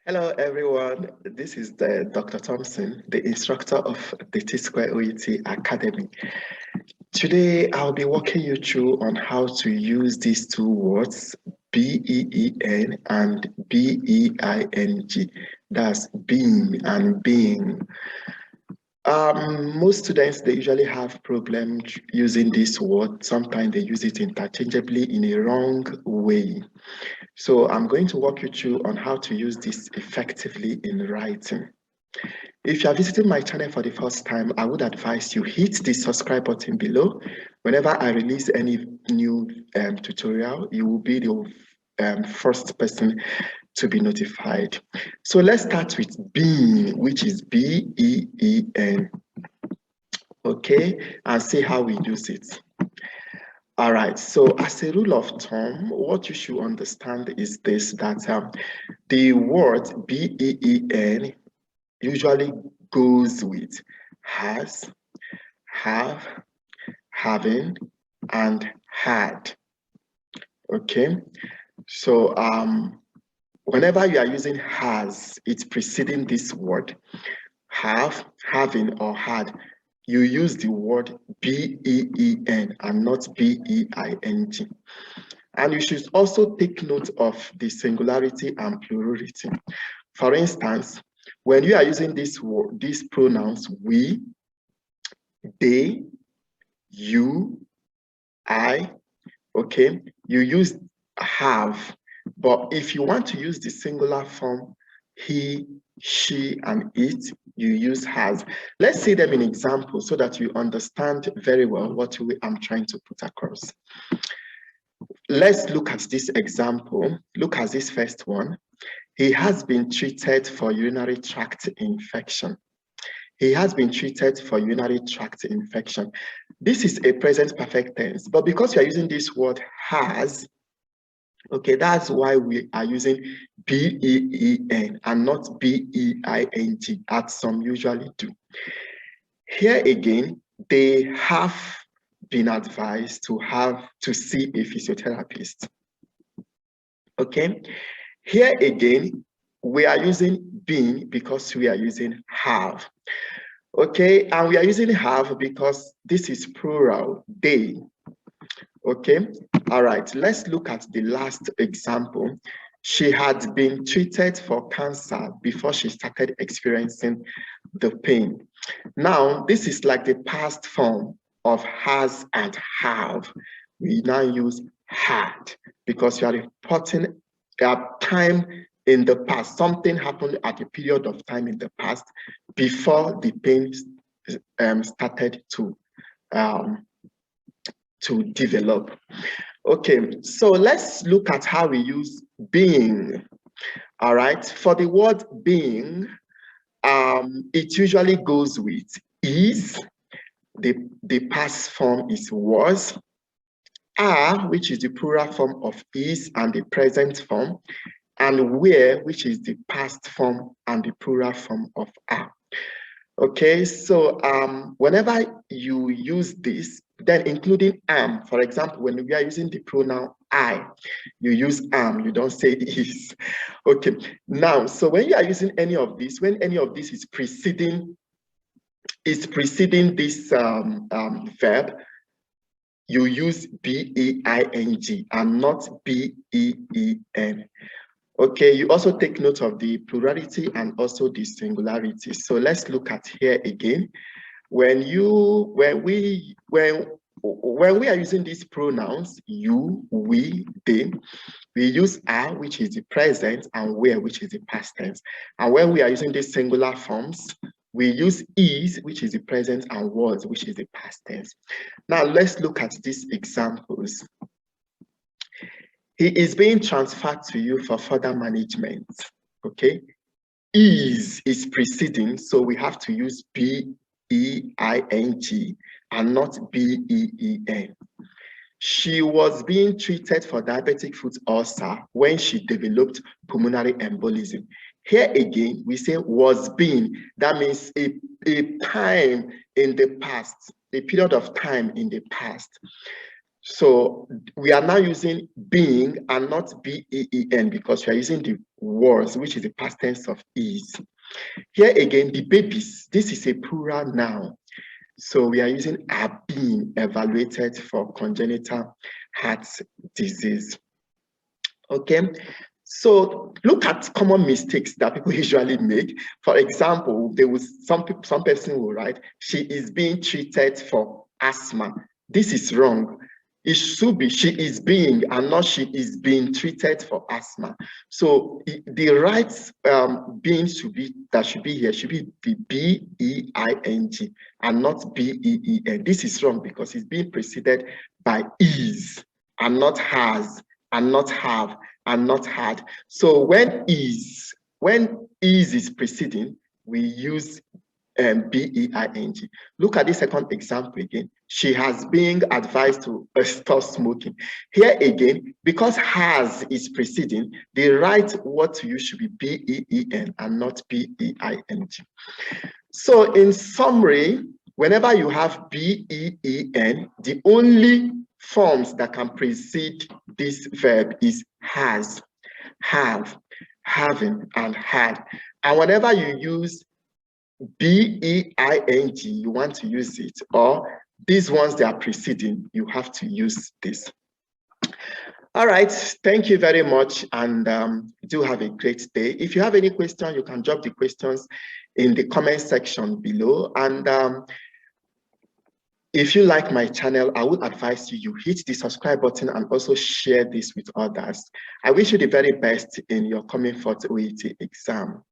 Hello, everyone. This is Dr. Thompson, the instructor of the T-Square OET Academy. Today, I'll be walking you through on how to use these two words, B-E-E-N and B-E-I-N-G. That's being and being. Most students, they usually have problems using this word. Sometimes they use it interchangeably in a wrong way. So I'm going to walk you through on how to use this effectively in writing. If you are visiting my channel for the first time, I would advise you hit the subscribe button below. Whenever I release any new tutorial, you will be the first person to be notified. So let's start with being, which is B-E-E-N. Okay, and see how we use it. All right, so as a rule of thumb, what you should understand is this, that the word B-E-E-N usually goes with has, have, having, and had. Okay, so whenever you are using has, it's preceding this word, have, having, or had, you use the word B-E-E-N and not B-E-I-N-G. And you should also take note of the singularity and plurality. For instance, when you are using these pronouns, we, they, you, I, okay, you use have. But if you want to use the singular form, he, she, and it, you use has. Let's see them in examples so that you understand very well what I'm trying to put across. Let's look at this example. Look at this first one. He has been treated for urinary tract infection. He has been treated for urinary tract infection. This is a present perfect tense, but because we are using this word has, okay, that's why we are using B-E-E-N and not B-E-I-N-G, as some usually do. Here again, they have been advised to see a physiotherapist. Okay, here again, we are using been because we are using have. Okay, and we are using have because this is plural, they. Okay, all right, let's look at the last example. She had been treated for cancer before she started experiencing the pain. Now, this is like the past form of has and have. We now use had because you are reporting a time in the past. Something happened at a period of time in the past before the pain started to develop. Okay, so let's look at how we use being. All right, for the word being, it usually goes with is, the past form is was, are, which is the plural form of is and the present form, and were, which is the past form and the plural form of are. Okay, so whenever you use this, then including am, for example, when we are using the pronoun I, you use am, you don't say is. Okay, now, so when you are using any of this, when any of this is preceding this verb, you use B-E-I-N-G and not B-E-E-N. Okay, you also take note of the plurality and also the singularity. So let's look at here again. When we are using these pronouns, you, we, they, we use are, which is the present, and were, which is the past tense. And when we are using these singular forms, we use is, which is the present, and was, which is the past tense. Now let's look at these examples. He is being transferred to you for further management. Okay, is preceding, so we have to use B-E-I-N-G and not B-E-E-N. She was being treated for diabetic foot ulcer when she developed pulmonary embolism. Here again, we say was being. That means a time in the past, a period of time in the past. So we are now using being and not B-E-E-N because we are using the was, which is the past tense of is. Here again, the babies, this is a plural noun. So we are using are being evaluated for congenital heart disease. Okay, so look at common mistakes that people usually make. For example, some person will write, she is being treated for asthma. This is wrong. It should be she is being and not she is being treated for asthma. So the right being should be here should be the B-E-I-N-G and not B-E-E-N. This is wrong because it's being preceded by is and not has and not have and not had. So when is preceding, we use B-E-I-N-G. Look at the second example again. She has been advised to stop smoking. Here again, because has is preceding, the right word to use should be B-E-E-N and not B-E-I-N-G. So in summary, whenever you have B-E-E-N, the only forms that can precede this verb is has, have, having, and had. And whenever you use B-E-I-N-G, you want to use it, or these ones that are preceding, you have to use this. All right, thank you very much, and do have a great day. If you have any question, you can drop the questions in the comment section below. And if you like my channel, I would advise you hit the subscribe button and also share this with others. I wish you the very best in your coming forth OET exam.